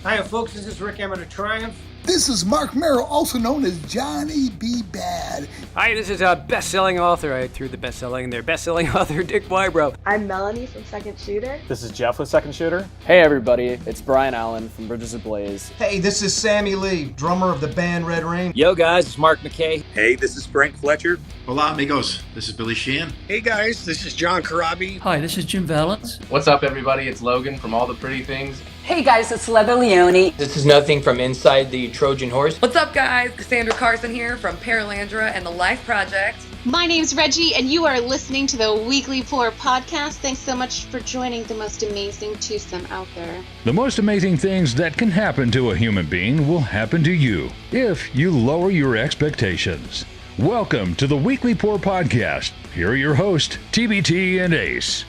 Hiya, folks. This is Rick Emmett of Triumph. This is Mark Merrill, also known as Johnny B. Bad. Hi, this is a best-selling author. I threw the best-selling in there. Best-selling author Dick Wybrow. I'm Melanie from Second Shooter. This is Jeff with Second Shooter. Hey everybody, it's Brian Allen from Bridges Ablaze. Hey, this is Sammy Lee, drummer of the band Red Rain. Yo guys, it's Mark McKay. Hey, this is Frank Fletcher. Hola amigos, this is Billy Sheehan. Hey guys, this is John Karabi. Hi, this is Jim Valance. What's up everybody, it's Logan from All the Pretty Things. Hey guys, it's Leather Leone. This is Nothing from Inside the Trojan Horse. What's up guys, Cassandra Carson here from Paralandra and the Life Project. My name's Reggie and you are listening to the Weekly Pour podcast. Thanks so much for joining the most amazing twosome out there. The most amazing things that can happen to a human being will happen to you if you lower your expectations. Welcome to the Weekly Pour podcast. Here are your hosts, TBT and Ace.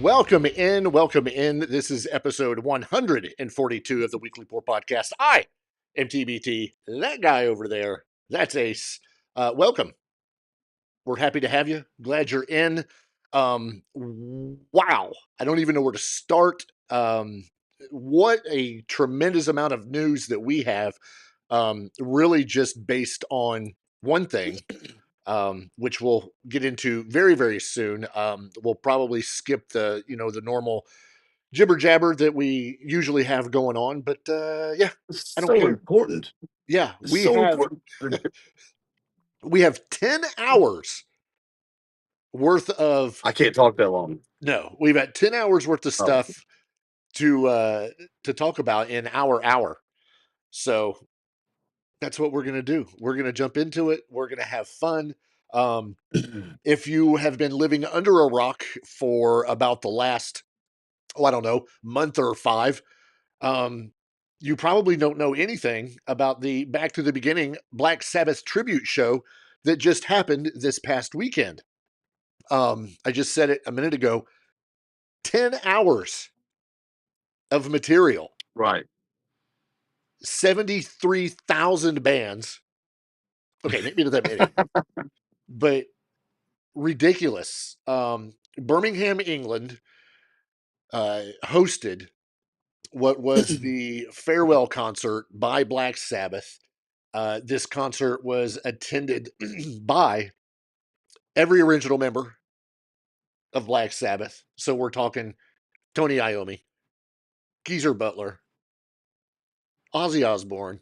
Welcome in. This is episode 142 of the Weekly Pour podcast. I am TBT. That guy over there, that's Ace. Welcome. We're happy to have you. Glad you're in. Wow. I don't even know where to start. What a tremendous amount of news that we have, really just based on one thing. Which we'll get into very, very soon. We'll probably skip the normal jibber jabber that we usually have going on, but yeah, it's I don't care. Important. Yeah, Important. We have 10 hours worth of. I can't talk that long. No, we've got 10 hours worth of stuff to talk about in our hour. So that's what we're going to do. We're going to jump into it. We're going to have fun. If you have been living under a rock for about the last, month or five, you probably don't know anything about the Back to the Beginning Black Sabbath tribute show that just happened this past weekend. I just said it a minute ago, 10 hours of material. Right. 73,000 bands. Okay, maybe not that many, but ridiculous. Birmingham, England, hosted what was the farewell concert by Black Sabbath. This concert was attended by every original member of Black Sabbath. So we're talking Tony Iommi, Geezer Butler, Ozzy Osbourne,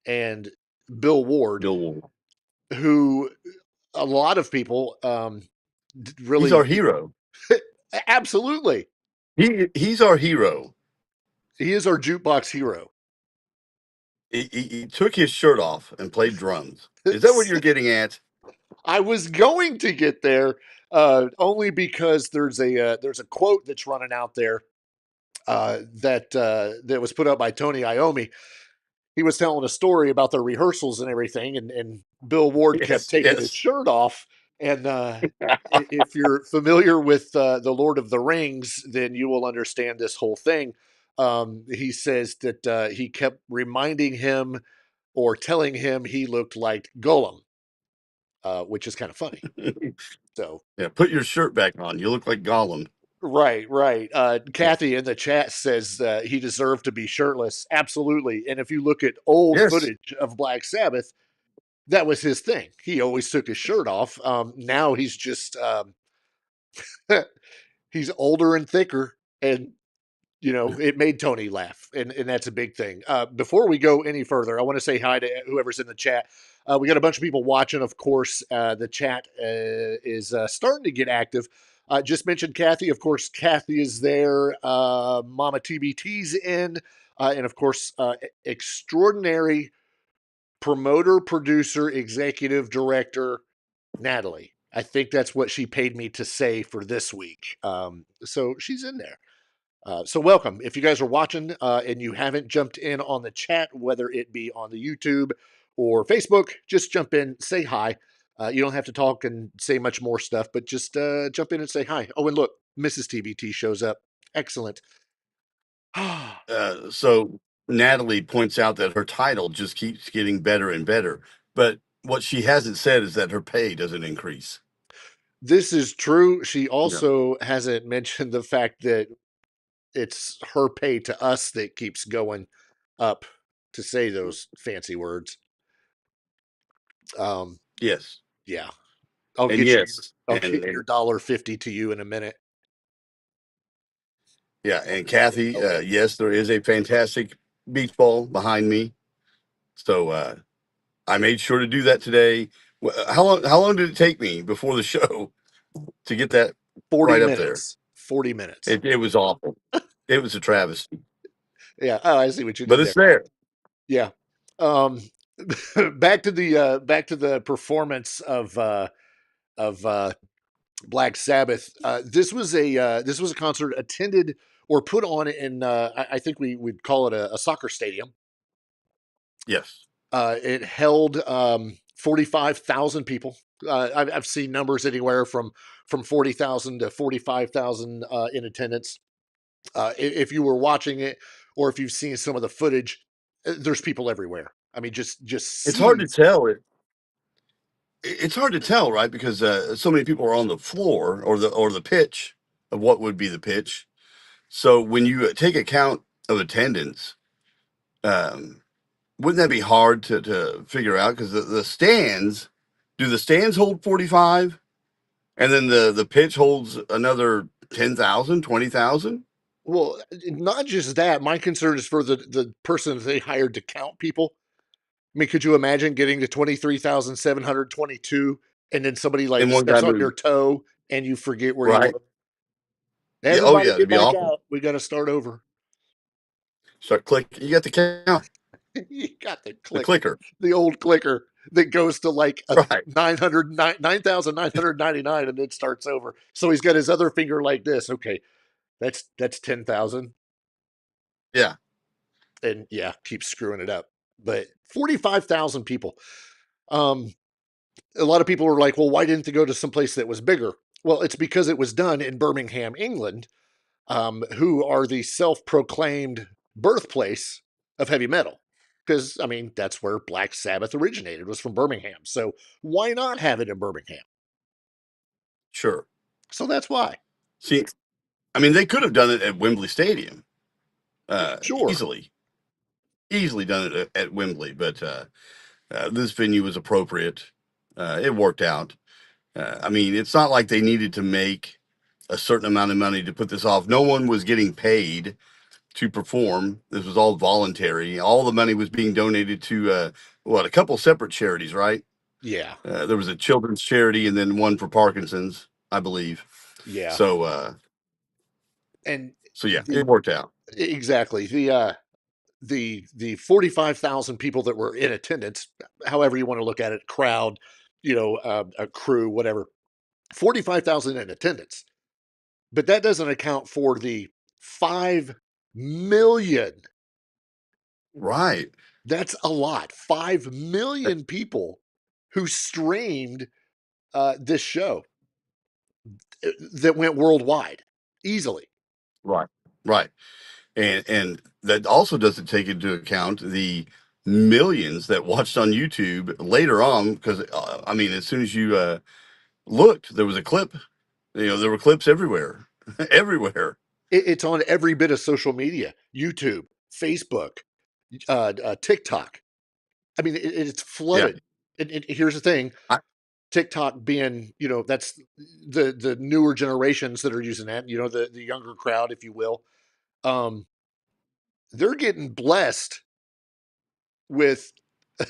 and Bill Ward, who a lot of people really... He's our hero. Absolutely. He's our hero. He is our jukebox hero. He took his shirt off and played drums. Is that what you're getting at? I was going to get there, only because there's a quote that's running out there that was put up by Tony Iommi. He was telling a story about their rehearsals and everything, and Bill Ward kept taking his shirt off. And if you're familiar with The Lord of the Rings, then you will understand this whole thing. He says that he kept reminding him or telling him he looked like Gollum, which is kind of funny. So yeah, put your shirt back on. You look like Gollum. Right. Kathy in the chat says he deserved to be shirtless. Absolutely. And if you look at old footage of Black Sabbath, that was his thing. He always took his shirt off. Now he's just, he's older and thicker, and, it made Tony laugh. And that's a big thing. Before we go any further, I want to say hi to whoever's in the chat. We got a bunch of people watching, of course. The chat is starting to get active. Just mentioned Kathy. Of course, Kathy is there. Mama TBT's in. And, of course, extraordinary promoter, producer, executive director, Natalie. I think that's what she paid me to say for this week. So she's in there. So welcome. If you guys are watching and you haven't jumped in on the chat, whether it be on the YouTube or Facebook, just jump in, say hi. You don't have to talk and say much more stuff, but just jump in and say hi. Oh, and look, Mrs. TBT shows up. Excellent. So Natalie points out that her title just keeps getting better and better. But what she hasn't said is that her pay doesn't increase. This is true. She also hasn't mentioned the fact that it's her pay to us that keeps going up, to say those fancy words. Yes. Yeah. I'll And get you yes. I'll get your $1.50 to you in a minute. Yeah. And Kathy, yes, there is a fantastic beach ball behind me. So I made sure to do that today. How long did it take me before the show to get that 40 right up there? minutes. 40 minutes. It was awful. It was a travesty. Yeah. Oh, I see what you But did it's there. there. Yeah. Back to the performance of Black Sabbath. This was a concert attended or put on in I think we would call it a soccer stadium. Yes. It held 45,000 people. I've seen numbers anywhere from 40,000 to 45,000 in attendance. If you were watching it, or if you've seen some of the footage, there's people everywhere. I mean, just It's hard to seas. tell. It's hard to tell, right? Because so many people are on the floor or the pitch of what would be the pitch. So when you take account of attendance, um, wouldn't that be hard to figure out? Because the stands, do the stands hold 45? And then the pitch holds another 10,000, 20,000? Well, not just that. My concern is for the person that they hired to count people. I mean, could you imagine getting to 23,722 and then somebody like And one guy steps on your moved, toe and you forget where you right? were? Yeah. Oh, Everybody yeah. It'd get be back awful. out. We got to start over. Start clicking. You got the count, You got the the clicker, clicker. the old clicker that goes to like a Right. 9,999 and then starts over. So he's got his other finger like this. Okay, that's 10,000. Yeah. And yeah, keep screwing it up. But 45,000 people. Um, a lot of people were like, well, why didn't they go to some place that was bigger? Well, it's because it was done in Birmingham, England, who are the self-proclaimed birthplace of heavy metal. Because, I mean, that's where Black Sabbath originated, was from Birmingham. So why not have it in Birmingham? Sure. So that's why. See, I mean, they could have done it at Wembley Stadium, Sure. easily done it at Wembley, but this venue was appropriate. It worked out. I mean, it's not like they needed to make a certain amount of money to put this off. No one was getting paid to perform. This was all voluntary. All the money was being donated to a couple separate charities, right? Yeah. There was a children's charity and then one for Parkinson's, I believe. Yeah. So And yeah, it worked out. exactly. The 45,000 people that were in attendance, however you want to look at it, crowd, a crew, whatever, 45,000 in attendance. But that doesn't account for the 5 million. Right. That's a lot. 5 million people who streamed this show that went worldwide easily. Right. Right. And that also doesn't take into account the millions that watched on YouTube later on, because I mean, as soon as you looked, there was a clip. There were clips everywhere, everywhere. It's on every bit of social media: YouTube, Facebook, TikTok. I mean, it's Yeah. flooded. And here's the thing: TikTok being, that's the newer generations that are using that. The younger crowd, if you will. They're getting blessed with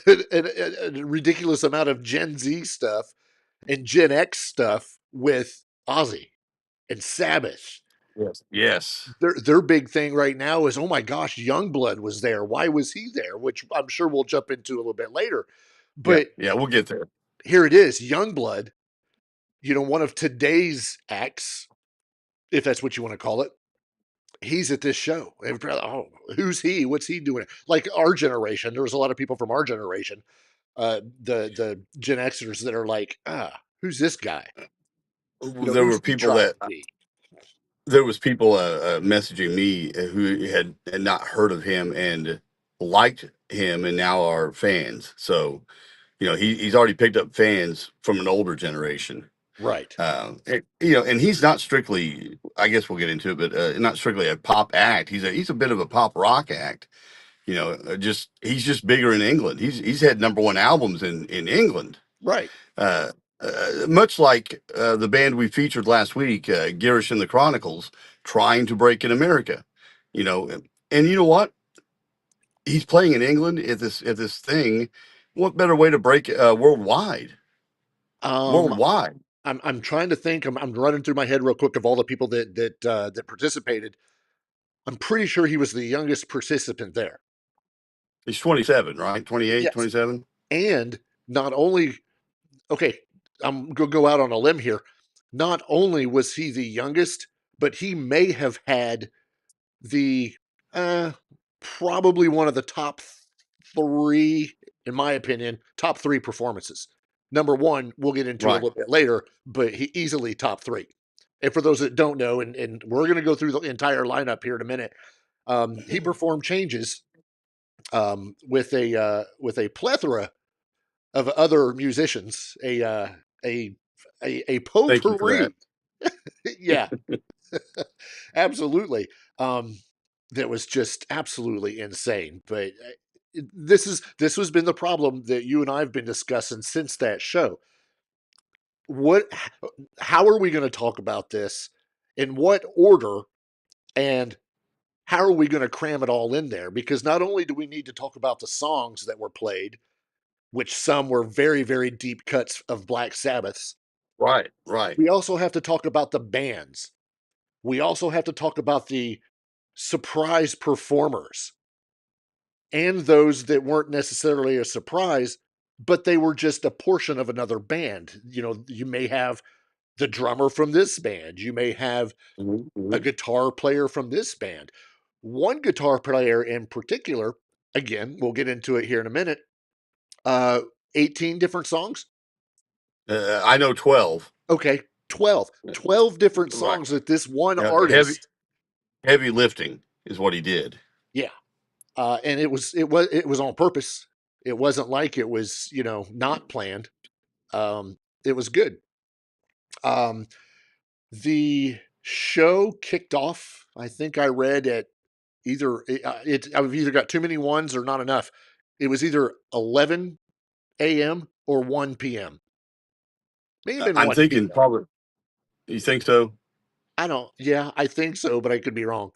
a ridiculous amount of Gen Z stuff and Gen X stuff with Ozzy and Sabbath. Yes. Yes. Their big thing right now is, oh my gosh, Youngblood was there. Why was he there? Which I'm sure we'll jump into a little bit later. But yeah, we'll get there. Here it is, Youngblood, one of today's acts, if that's what you want to call it. He's at this show. Oh, who's he? What's he doing? Like our generation, there was a lot of people from our generation, the Gen Xers, that are like, who's this guy? There Who's were he people trying that to be? there was people messaging me who had not heard of him and liked him and now are fans. So he's already picked up fans from an older generation. Right. And he's not strictly, I guess we'll get into it, but not strictly a pop act. He's a bit of a pop rock act. Just he's just bigger in England. He's had #1 albums in England. Right. Much like the band we featured last week, Garish and the Chronicles, trying to break in America. And you know what? He's playing in England at this thing. What better way to break worldwide? Worldwide. I'm trying to think. I'm running through my head real quick of all the people that participated. I'm pretty sure he was the youngest participant there. He's 27, right? 28, Yes. 27. And not only, okay, I'm going to go out on a limb here. Not only was he the youngest, but he may have had the probably one of the top 3, in my opinion, top 3 performances. #1, we'll get into a little bit later, but he easily top 3. And for those that don't know, and we're going to go through the entire lineup here in a minute, he performed Changes with a plethora of other musicians, a Thank you for that. potpourri. Yeah, absolutely. That was just absolutely insane. But this has been the problem that you and I have been discussing since that show. How are we going to talk about this? In what order? And how are we going to cram it all in there? Because not only do we need to talk about the songs that were played, which some were very, very deep cuts of Black Sabbath's. Right. We also have to talk about the bands. We also have to talk about the surprise performers and those that weren't necessarily a surprise, but they were just a portion of another band. You may have the drummer from this band. You may have a guitar player from this band. One guitar player in particular, again, we'll get into it here in a minute, 18 different songs? I know 12. Okay, 12. 12 different songs that this one artist. Heavy lifting is what he did. Yeah. And it was on purpose. It wasn't like it was, not planned. It was good. The show kicked off, I think I read at I've either got too many ones or not enough. It was either 11 a.m. or 1 p.m. Maybe I'm 1 thinking p.m. probably. You think so? Yeah, I think so, but I could be wrong.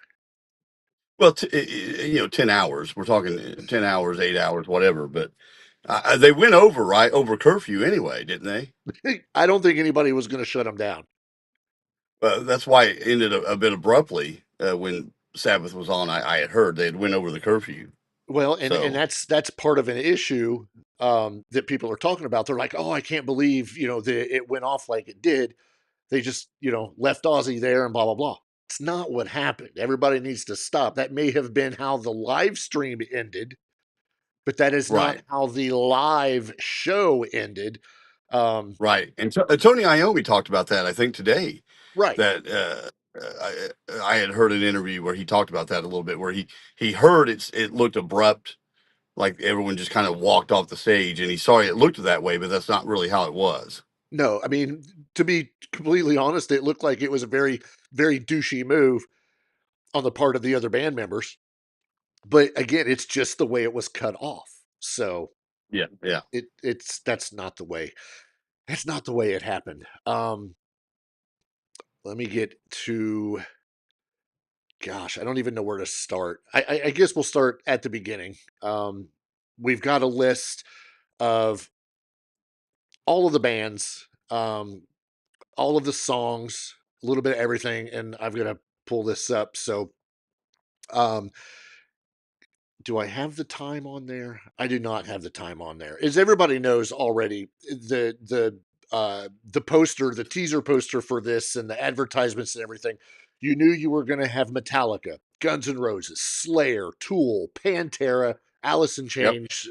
Well, 10 hours. We're talking 10 hours, 8 hours, whatever. But they went over curfew anyway, didn't they? I don't think anybody was going to shut them down. That's why it ended a bit abruptly when Sabbath was on. I had heard they had went over the curfew. Well, and that's part of an issue that people are talking about. They're like, "Oh, I can't believe that it went off like it did. They just left Ozzy there and blah blah blah." It's not what happened. Everybody needs to stop. That may have been how the live stream ended, but that is not how the live show ended. Right, and Tony Iommi talked about that, I think, today. Right. That I had heard an interview where he talked about that a little bit, where he heard it looked abrupt, like everyone just kind of walked off the stage, and he's sorry it looked that way, but that's not really how it was. No, I mean, to be completely honest, it looked like it was a very, very douchey move on the part of the other band members. But again, it's just the way it was cut off. So yeah. That's not the way. That's not the way it happened. Let me get to. Gosh, I don't even know where to start. I guess we'll start at the beginning. We've got a list of all of the bands, all of the songs, a little bit of everything, and I've got to pull this up. So, do I have the time on there? I do not have the time on there. As everybody knows already, the poster, the teaser poster for this, and the advertisements and everything, you knew you were going to have Metallica, Guns N' Roses, Slayer, Tool, Pantera, Alice in Chains,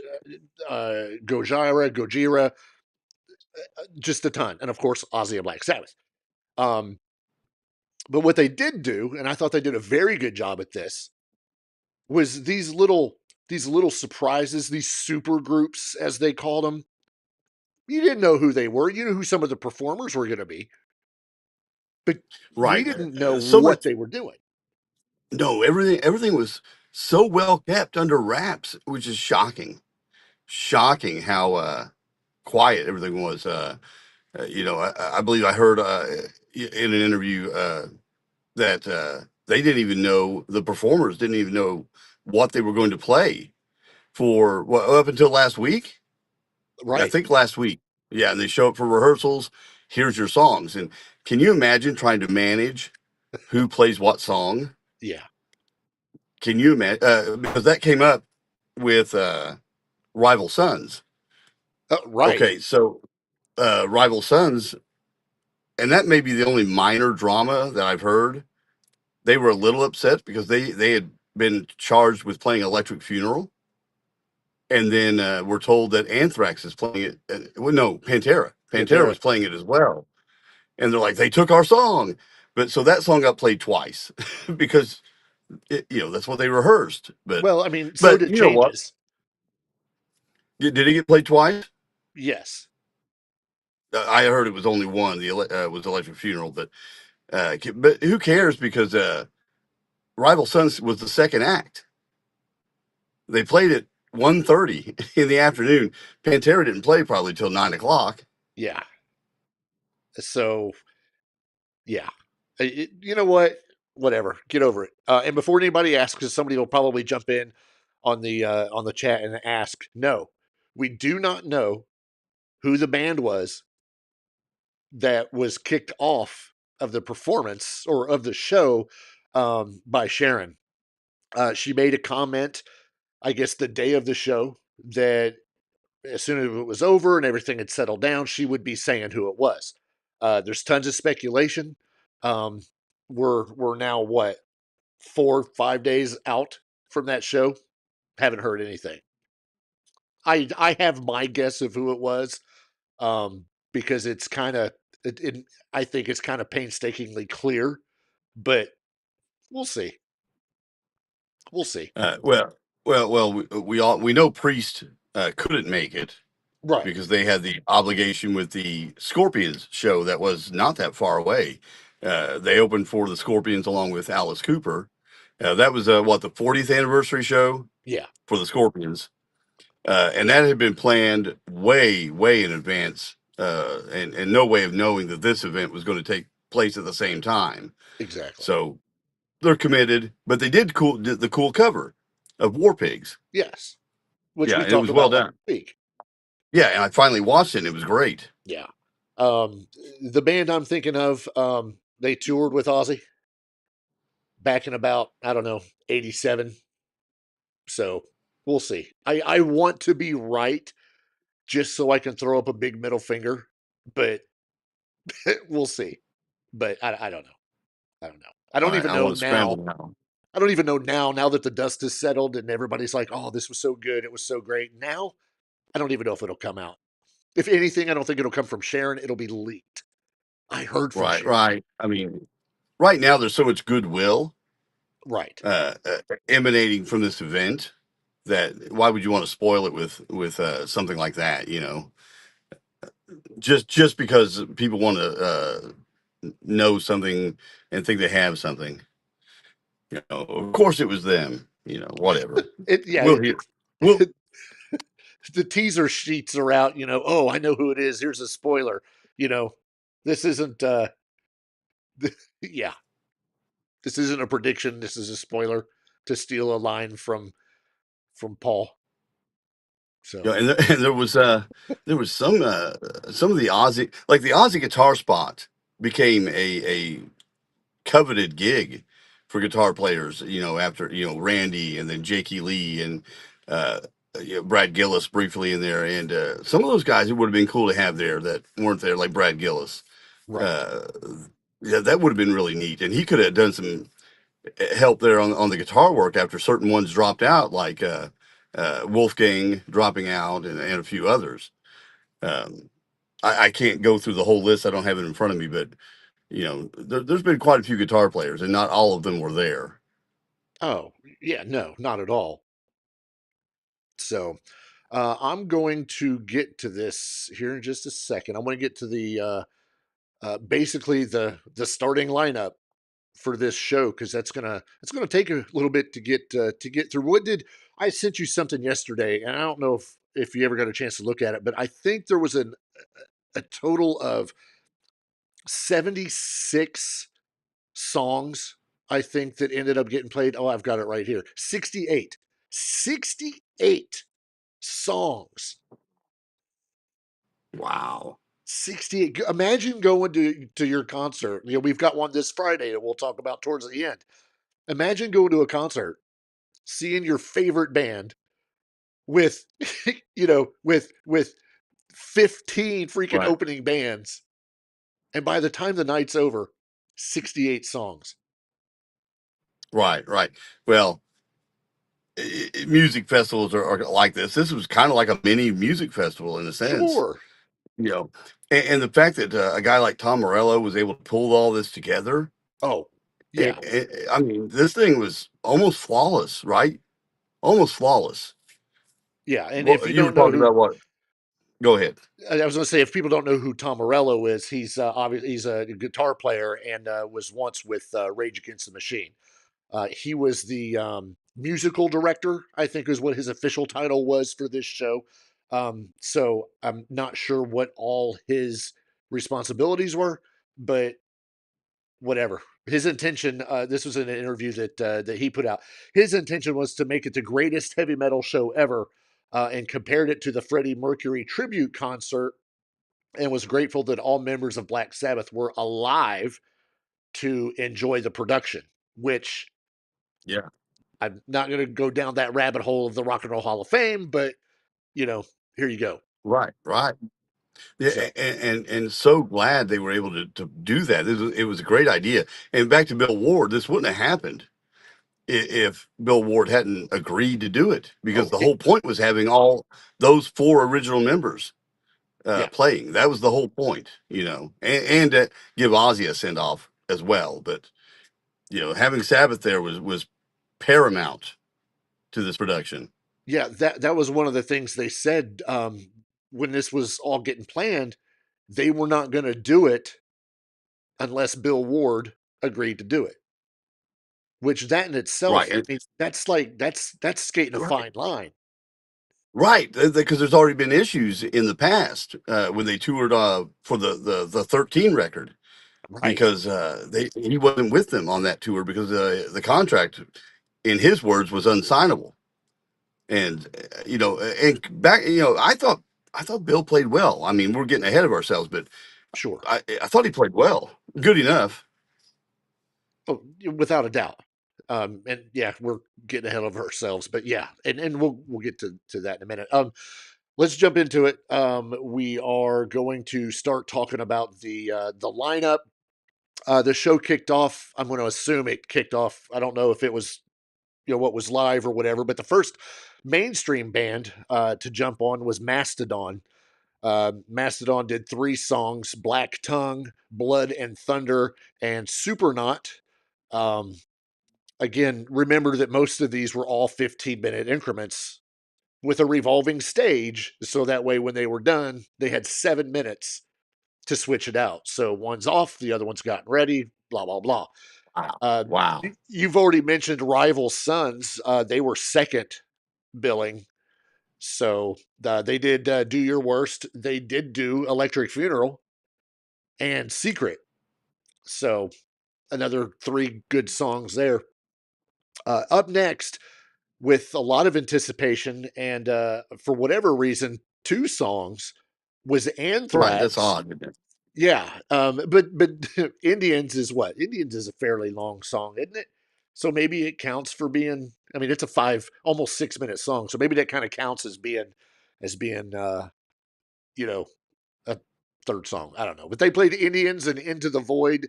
Gojira, just a ton, and of course Ozzy and Black Sabbath. But what they did do, and I thought they did a very good job at this, was these little surprises, these super groups as they called them. You didn't know who they were. You knew who some of the performers were going to be. But we Right. didn't know So what much. they were doing. No, everything was so well kept under wraps, which is shocking. Shocking how quiet everything was. I believe I heard in an interview that they didn't even know, the performers didn't even know what they were going to play for up until last week. I Right. think last week. Yeah, and they show up for rehearsals. Here's your songs, and can you imagine trying to manage who plays what song? Yeah. Can you imagine? Because that came up with Rival Sons. Right. Okay, so Rival Sons, and that may be the only minor drama that I've heard. They were a little upset because they had been charged with playing Electric Funeral, and then we're told that Anthrax is playing it. Well, no, Pantera Pantera. was playing it as well, and they're like, they took our song, but so that song got played twice because that's what they rehearsed. But Well, I mean, so but did you know what? Changes. Did it get played twice? Yes. I heard it was only one. Was Electric Funeral, but who cares? Because Rival Sons was the second act. They played it 1:30 in the afternoon. Pantera didn't play probably till 9 o'clock. Yeah. So, yeah. You know what? Whatever. Get over it. And before anybody asks, because somebody will probably jump in on the chat and ask, no, we do not know who the band was that was kicked off of the performance or of the show by Sharon. She made a comment, I guess, the day of the show that as soon as it was over and everything had settled down, she would be saying who it was. There's tons of speculation. Um, we're now what 4 5 days out from that show. Haven't heard anything. I have my guess of who it was because it's kind of I think it's kind of painstakingly clear, but we'll see. We'll see. Well. We know Priest couldn't make it Right. because they had the obligation with the Scorpions show that was not that far away. They opened for the Scorpions along with Alice Cooper. That was the 40th anniversary show Yeah. for the Scorpions, and that had been planned way, way in advance, and no way of knowing that this event was going to take place at the same time. Exactly. So they're committed, but they did the cool cover of War Pigs. Yes. Which Yeah, we and it talked was well about last done. week. Yeah, and I finally watched it, and it was great. Yeah. The band I'm thinking of, they toured with Ozzy back in about, I don't know, 87. So we'll see. I want to be right just so I can throw up a big middle finger, but we'll see. But I don't know. I don't know. I All don't right, even I know want to scramble now. now. I don't even know now that the dust has settled and everybody's like, oh, this was so good. It was so great. Now, I don't even know if it'll come out. If anything, I don't think it'll come from Sharon. It'll be leaked. I heard from Right, Sharon. right. I mean, right now there's so much goodwill Right. emanating from this event that why would you want to spoil it with something like that? Just because people want to know something and think they have something. Of course it was them. Whatever. We'll hear. Well, The teaser sheets are out, oh, I know who it is. Here's a spoiler. You know, this isn't yeah. This isn't a prediction. This is a spoiler to steal a line from Paul. So and there was some of the Ozzy, like the Ozzy guitar spot became a coveted gig for guitar players, after, Randy and then Jakey Lee and uh, Brad Gillis briefly in there. And some of those guys, it would have been cool to have there that weren't there, like Brad Gillis. right. Uh, yeah, that would have been really neat. And he could have done some help there on the guitar work after certain ones dropped out, like Wolfgang dropping out and a few others. Um, I can't go through the whole list. I don't have it in front of me, but there's been quite a few guitar players, and not all of them were there. Oh, yeah, no, not at all. So I'm going to get to this here in just a second. I'm going to get to basically the starting lineup for this show, because it's gonna take a little bit to get through. What did I sent you something yesterday, and I don't know if you ever got a chance to look at it, but I think there was a total of 76 songs, I think, that ended up getting played. Oh, I've got it right here. 68 songs. Wow. 68. Imagine going to your concert. You know, we've got one this Friday that we'll talk about towards the end. Imagine going to a concert, seeing your favorite band with with 15 freaking Right. opening bands, and by the time the night's over, 68 songs. Right. Well, music festivals are like this. This was kind of like a mini music festival in a sense, Sure. you know. And the fact that a guy like Tom Morello was able to pull all this together. Oh, yeah. I mean, this thing was almost flawless, right? Almost flawless. Yeah, and if Well, you you were don't know talking who, about what? Go ahead. I was going to say, if people don't know who Tom Morello is, he's obviously he's a guitar player and was once with Rage Against the Machine. He was the musical director, I think is what his official title was for this show. So I'm not sure what all his responsibilities were, but whatever. His intention, this was in an interview that he put out. His intention was to make it the greatest heavy metal show ever, and compared it to the Freddie Mercury tribute concert, and was grateful that all members of Black Sabbath were alive to enjoy the production, which Yeah. I'm not going to go down that rabbit hole of the Rock and Roll Hall of Fame, but here you go. Right. Yeah, So and so glad they were able to do that. It was a great idea. And back to Bill Ward, this wouldn't have happened if Bill Ward hadn't agreed to do it, because oh the whole point was having all those four original members yeah, playing. That was the whole point, and to give Ozzy a send off as well. But having Sabbath there was paramount to this production. yeah, that was one of the things they said when this was all getting planned. They were not going to do it unless Bill Ward agreed to do it. Which that in Right. itself, I mean, that's skating a Right. fine line. Right, because there's already been issues in the past when they toured for the 13 record, Right. because he wasn't with them on that tour because the contract, in his words, was unsignable. And and back, I thought Bill played well. I mean, we're getting ahead of ourselves, but Sure. I thought he played well, good enough. Oh, without a doubt. And yeah, we're getting ahead of ourselves, but yeah, and we'll get to that in a minute. Let's jump into it. We are going to start talking about the lineup. The show kicked off. I'm going to assume it kicked off. I don't know if it was what was live or whatever, but the first mainstream band to jump on was Mastodon. Mastodon did 3 songs: Black Tongue, Blood and Thunder, and Supernaut. Um, Again, remember that most of these were all 15-minute increments with a revolving stage. So that way, when they were done, they had 7 minutes to switch it out. So one's off, the other one's gotten ready, blah, blah, blah. Wow. Uh, Wow. you've already mentioned Rival Sons. They were second billing. So they did Do Your Worst. They did do Electric Funeral and Secret. So another 3 good songs there. Up next, with a lot of anticipation and for whatever reason, 2 songs, was Right. That's Anthrax. odd, isn't it? Yeah, but Indians is what? Indians is a fairly long song, isn't it? So maybe it counts for being. I mean, it's a 5, almost 6 minute song, so maybe that kind of counts as being you know a third song. I don't know, but they played Indians and Into the Void.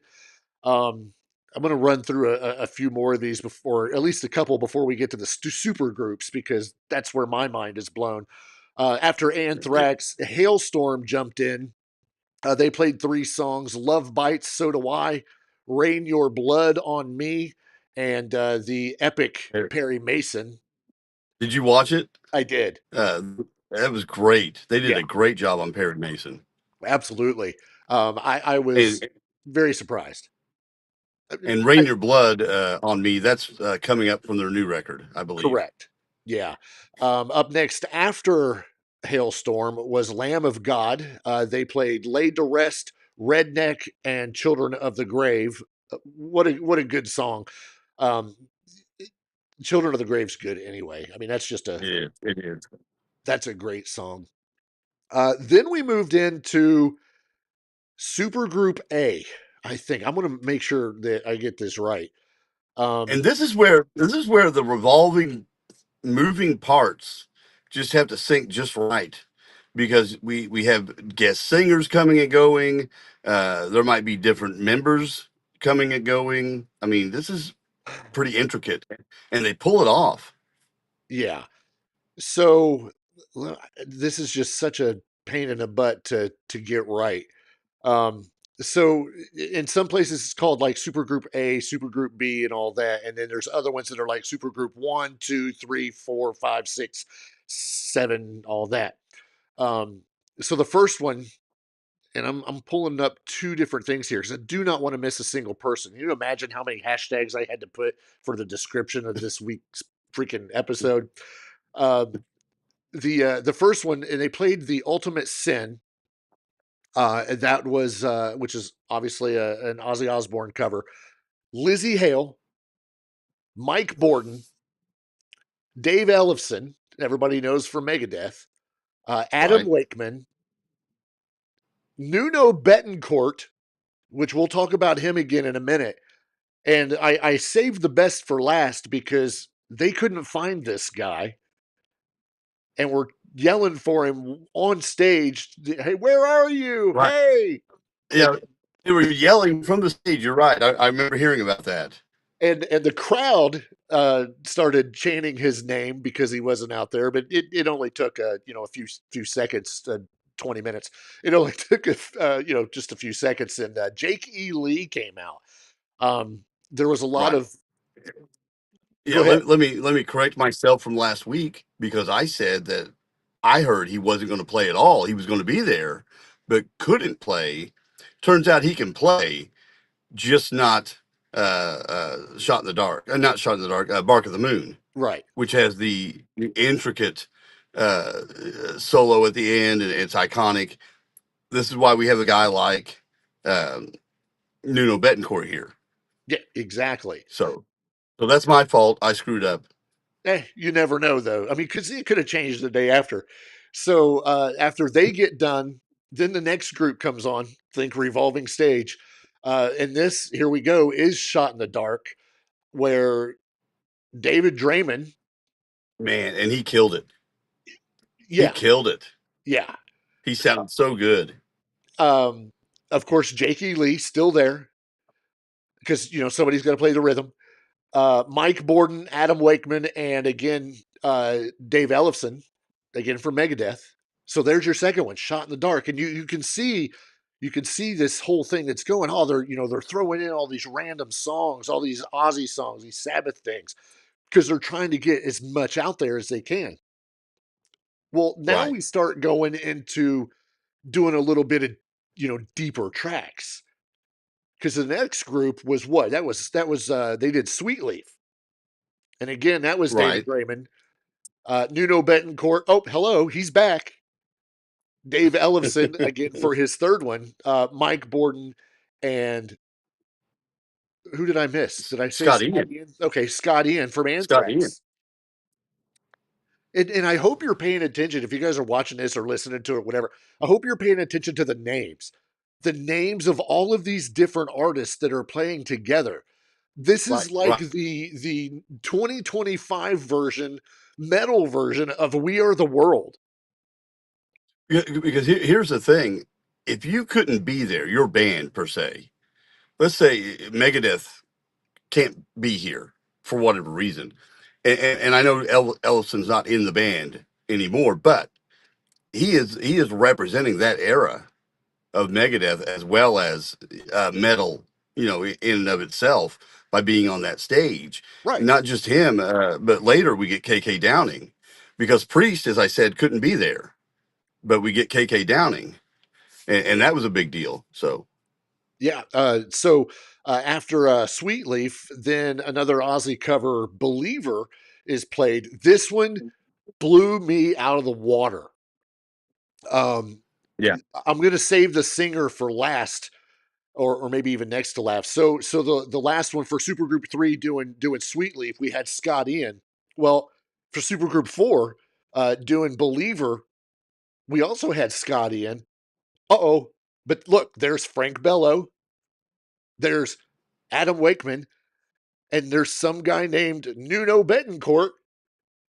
Um, I'm going to run through a few more of these before, at least a couple before we get to the super groups, because that's where my mind is blown. After Anthrax, Hailstorm jumped in. They played 3 songs: Love Bites, So Do I, Rain Your Blood on Me, and the epic Perry Mason. Did you watch it? I did. Uh, that was great. They did Yeah, a great job on Perry Mason. absolutely. I was very surprised. And Rain Your Blood on Me, that's coming up from their new record, I believe. Correct. Yeah. Up next after Hailstorm was Lamb of God. They played Laid to Rest, Redneck, and Children of the Grave. What a good song. Um, Children of the Grave's good anyway. I mean, that's just it is. That's a great song. Then we moved into Supergroup A. I think I'm going to make sure that I get this right. And this is where the revolving, moving parts just have to sync just right, because we have guest singers coming and going. There might be different members coming and going. I mean, this is pretty intricate, and they pull it off. Yeah. So this is just such a pain in the butt to get right. Um, so in some places it's called like Supergroup A, Supergroup B, and all that, and then there's other ones that are like Supergroup 1, 2, 3, 4, 5, 6, 7, all that. So the first one, and I'm pulling up two different things here because I do not want to miss a single person. You imagine how many hashtags I had to put for the description of this week's freaking episode. The first one, and they played The Ultimate Sin. That was which is obviously an Ozzy Osbourne cover. Lizzie Hale, Mike Borden, Dave Ellefson, everybody knows from Megadeth, Adam Right. Wakeman, Nuno Betancourt, which we'll talk about him again in a minute. And I saved the best for last because they couldn't find this guy and were yelling for him on stage. Hey, where are you? Right. Hey. Yeah, they were yelling from the stage. You're right. I remember hearing about that. And the crowd started chanting his name because he wasn't out there, but it only took a few seconds, 20 minutes. It only took just a few seconds, and Jake E. Lee came out. There was a lot Right. of Yeah, go ahead. let me correct myself from last week, because I said that I heard he wasn't going to play at all. He was going to be there, but couldn't play. Turns out he can play, just not Shot in the Dark. Not Shot in the Dark. Bark of the Moon, Right. which has the intricate solo at the end, and it's iconic. This is why we have a guy like Nuno Betancourt here. Yeah, exactly. So that's my fault. I screwed up. You never know, though. I mean, because it could have changed the day after. So after they get done, then the next group comes on. Think Revolving Stage. And this, here we go, is Shot in the Dark, where David Draymond. Man, and he killed it. Yeah. He killed it. Yeah. He sounded so good. Of course, Jake E. Lee still there because, somebody's got to play the rhythm. Mike Borden, Adam Wakeman, and again, Dave Ellefson, again from Megadeth. So there's your second one, Shot in the Dark. And you can see this whole thing that's going. Oh, they're throwing in all these random songs, all these Ozzy songs, these Sabbath things, because they're trying to get as much out there as they can. Well, now we start going into doing a little bit of, deeper tracks. Because the next group was what? That was they did Sweet Leaf. And again, that was David Draymond. Nuno Betancourt. Oh, hello, he's back. Dave Ellefson, again, for his third one. Mike Borden, and who did I miss? Did I say Scott Ian? Okay, Scott Ian from Anthrax. And I hope you're paying attention. If you guys are watching this or listening to it, whatever, I hope you're paying attention to the names. The names of all of these different artists that are playing together. This is the 2025 version, metal version of We Are the World. Because here's the thing. If you couldn't be there, your band per se, let's say Megadeth can't be here for whatever reason. And I know Ellison's not in the band anymore, but he is representing that era of Megadeth as well as metal, in and of itself, by being on that stage. Right. Not just him, but later we get KK Downing, because Priest, as I said, couldn't be there, but we get KK Downing. and that was a big deal. So Yeah. So after Sweet Leaf, then another Ozzy cover, Believer, is played. This one blew me out of the water. yeah, I'm going to save the singer for last, or maybe even next to last. So the last one for Supergroup 3 doing Sweet Leaf, we had Scott Ian. Well, for Supergroup 4 doing Believer, we also had Scott Ian. Uh-oh. But look, there's Frank Bello. There's Adam Wakeman. And there's some guy named Nuno Betancourt.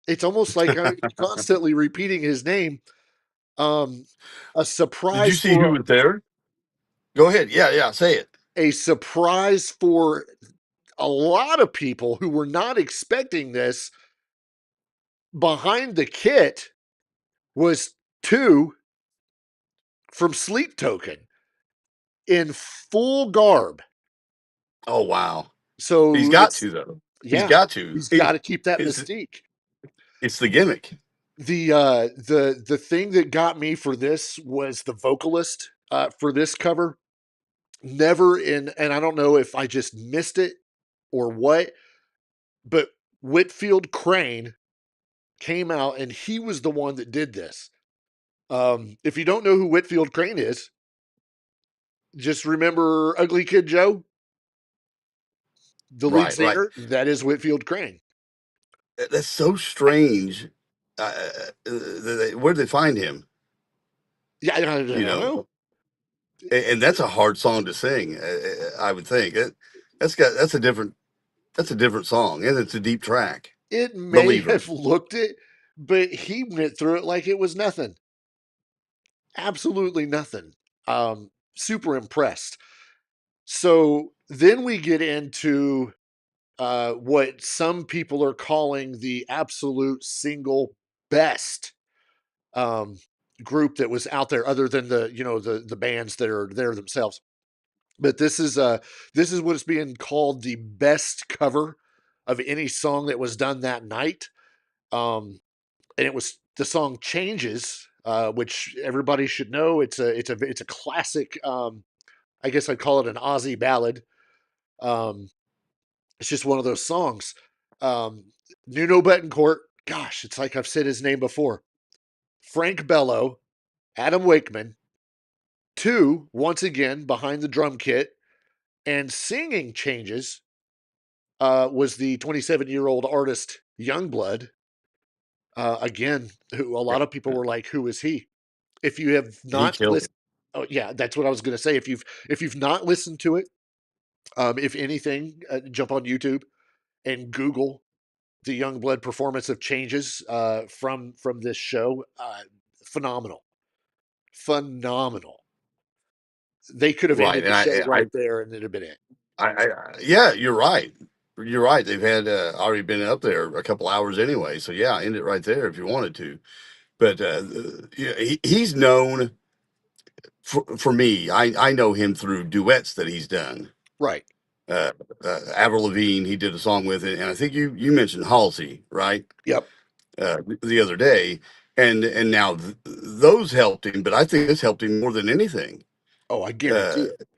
It's almost like I'm constantly repeating his name. A did you surprise see who for was there? Go ahead. Yeah, say it. a surprise for a lot of people who were not expecting this. Behind the kit was two from Sleep Token in full garb. Oh wow, he's So got it's to though. He's yeah, got to. he's got to keep that It's mystique. it's the gimmick. The thing that got me for this was the vocalist for this cover. Never in, and I don't know if I just missed it or what, but Whitfield Crane came out and he was the one that did this. If you don't know who Whitfield Crane is, just remember Ugly Kid Joe, the lead Right. singer. That is Whitfield Crane. That's so strange. Where did they find him? Yeah, I don't You know, know. and that's a hard song to sing. I would think that's a different song, and it's a deep track. It may Believer. have looked it, but he went through it like it was nothing. Absolutely nothing. Super impressed. So then we get into what some people are calling the absolute single best um, group that was out there, other than the bands that are there themselves. But this is what is being called the best cover of any song that was done that night. And it was the song "Changes," which everybody should know. It's a classic. I guess I'd call it an Ozzy ballad. Um, it's just one of those songs. Um, Nuno Betancourt. Gosh, it's like I've said his name before. Frank Bello, Adam Wakeman, two once again behind the drum kit, and singing "Changes" was the 27-year-old artist Youngblood. Again, who a lot of people were like, "Who is he?" If you have He not killed it. listened, oh yeah, that's what I was going to say. If you've not listened to it, if anything, jump on YouTube and Google the Youngblood performance of "Changes" from this show. Phenomenal, phenomenal. They could have Right, ended and the show right there, and it'd have been it. yeah, you're right. You're right. They've had already been up there a couple hours anyway. So yeah, end it right there if you wanted to. But yeah, he's known for me. I know him through duets that he's done. Right. Avril Lavigne, he did a song with it, and I think you mentioned Halsey, right? Yep. The other day, and now those helped him, but I think this helped him more than anything. Oh, I guarantee Uh, it.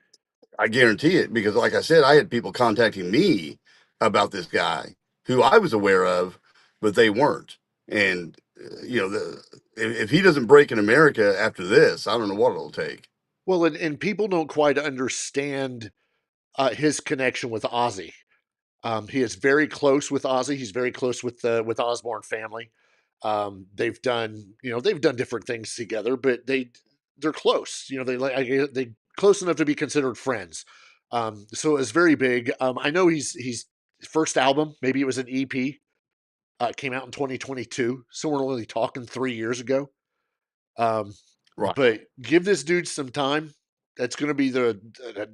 I guarantee it because, like I said, I had people contacting me about this guy who I was aware of, but they weren't. And if he doesn't break in America after this, I don't know what it'll take. Well, and people don't quite understand his connection with Ozzy. He is very close with Ozzy. He's very close with Osborne family. They've done different things together, but they're close. They close enough to be considered friends. So it was very big. I know he's first album, maybe it was an EP, came out in 2022. So we're only talking 3 years ago. Right. But give this dude some time. That's going to be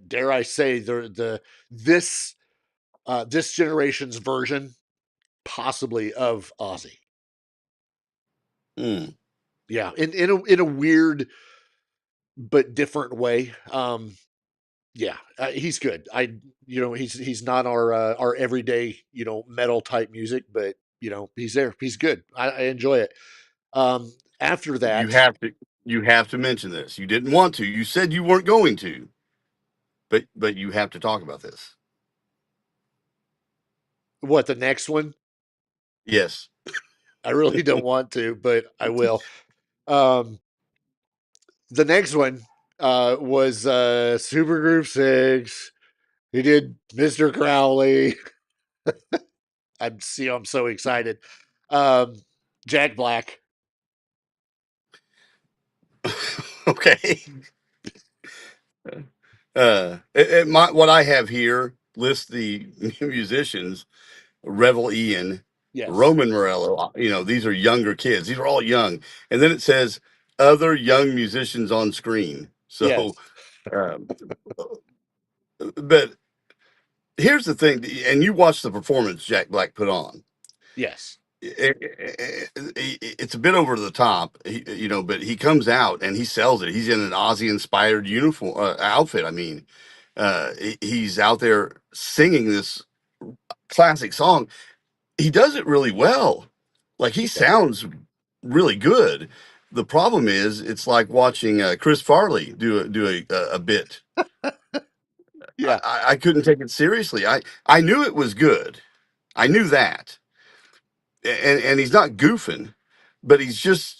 dare I say, this generation's version, possibly, of Ozzy. Mm. Yeah, in a weird but different way. Yeah, he's good. He's not our everyday metal type music, but he's there. He's good. I enjoy it. After You that, have to. You have to mention this. You didn't want to. You said you weren't going to, but you have to talk about this. What, the next one? Yes. I really don't want to, but I will. The next one was Supergroup 6. He did Mr. Crowley. I'm so excited. Jack Black. Okay. What I have here lists the musicians: Revel.Ian, Yes. Roman Morello. These are younger kids. These are all young. And then it says other young musicians on screen. Yes. So, um, but here's the thing, and you watched the performance Jack Black put on. Yes. It's a bit over the top, but he comes out and he sells it. He's in an Ozzy inspired uniform outfit. I mean, he's out there singing this classic song. He does it really well. Like, he sounds really good. The problem is, it's like watching Chris Farley do a bit. Yeah. I couldn't take it seriously. I knew it was good. I knew that, and he's not goofing, but he's just.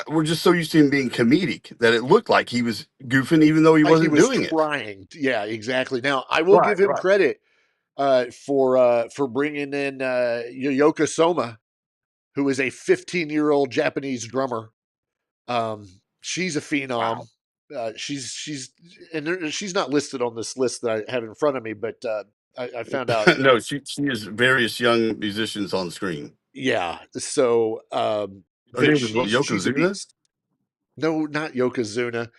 We're just so used to him being comedic that it looked like he was goofing, even though he Like he wasn't was doing it. trying. Yeah, exactly. Now, I will Right, give him right. credit for bringing in Yoko Soma, who is a 15-year-old Japanese drummer. She's a phenom. Wow. She's not listed on this list that I have in front of me, but I found out. No, she has various young musicians on screen. Yeah. So, Her but name is what, she's a Yokozuna? beast. No, not Yokozuna.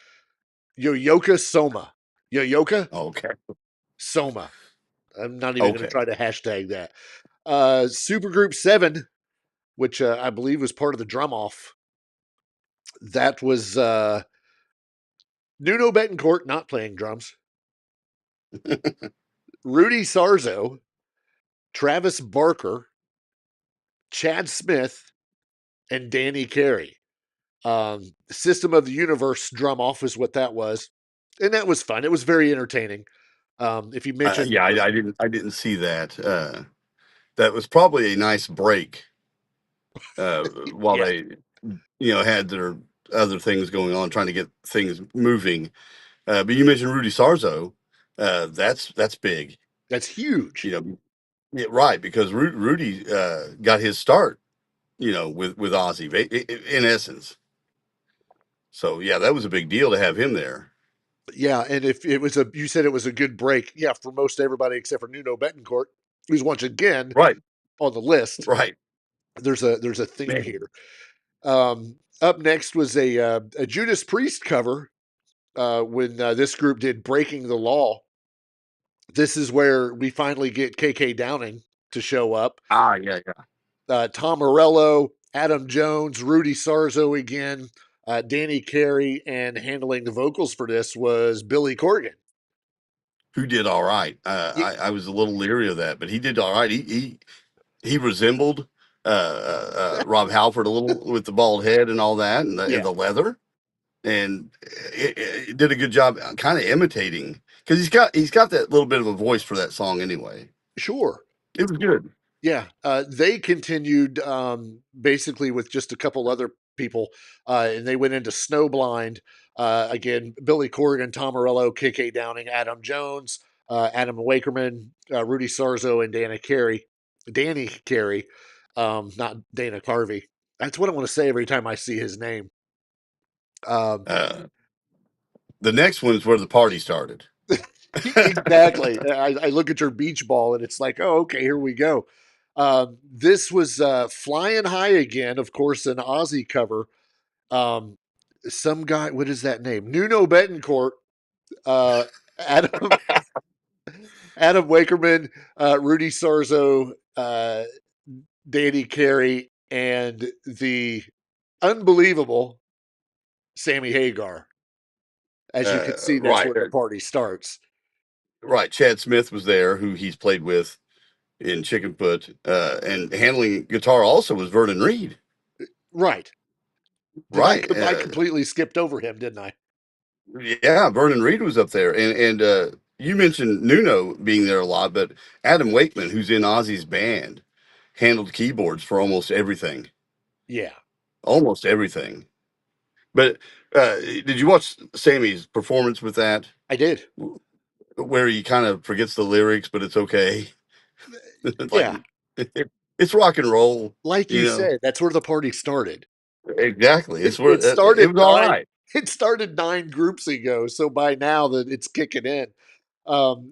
Yoyoka Soma. Yoyoka Oh, okay. Soma. I'm not even going to Okay. try to hashtag that. Supergroup 7, which I believe was part of the drum off. That was Nuno Betancourt not playing drums. Rudy Sarzo, Travis Barker, Chad Smith, and Danny Carey. System of the Universe drum off is what that was. And that was fun. It was very entertaining. If you mentioned, Yeah, I didn't see that. That was probably a nice break while yeah, they, had their other things going on, trying to get things moving. But you mentioned Rudy Sarzo. That's big. that's huge. Yeah, right, because Rudy got his start, with Ozzy, in essence. So yeah, that was a big deal to have him there. Yeah, and if it was you said it was a good break, yeah, for most everybody except for Nuno Betancourt, who's once again Right, on the list. right. There's a theme Man. here. Up next was a Judas Priest cover when this group did "Breaking the Law." This is where we finally get KK Downing to show up. Ah, yeah, yeah. Tom Morello, Adam Jones, Rudy Sarzo again, Danny Carey, and handling the vocals for this was Billy Corgan. Who did all right. I was a little leery of that, but he did all right. He resembled Rob Halford a little with the bald head and all that, and Yeah, the leather, and it did a good job, kind of imitating, because he's got that little bit of a voice for that song anyway. sure. It was good. Yeah, they continued basically with just a couple other people, and they went into Snowblind. Again, Billy Corgan, Tom Morello, KK Downing, Adam Jones, Adam Wakerman, Rudy Sarzo, and Dana Carey. Danny Carey, not Dana Carvey. That's what I want to say every time I see his name. Uh, the next one is where the party started. Exactly. I look at your beach ball and it's like, oh, okay, here we go. This was Flying High Again, of course, an Ozzy cover. Some guy, what is that name? Nuno Betancourt, uh, Adam Adam Wakerman, Rudy Sarzo, Danny Carey, and the unbelievable Sammy Hagar. As you can see, that's Right, where the party starts. right. Chad Smith was there, who he's played with in Chickenfoot, and handling guitar also was Vernon Reed. Right. Right. I completely skipped over him, didn't I? Yeah, Vernon Reed was up there, and you mentioned Nuno being there a lot, but Adam Wakeman, who's in Ozzy's band, handled keyboards for almost everything. Yeah, Almost everything. But did you watch Sammy's performance with that? I did. Where he kind of forgets the lyrics, but it's okay. Like Yeah, it's rock and roll, like you you know. said, that's where the party started. Exactly. It's where It it started was all right. It started 9 groups ago, so by now that it's kicking in,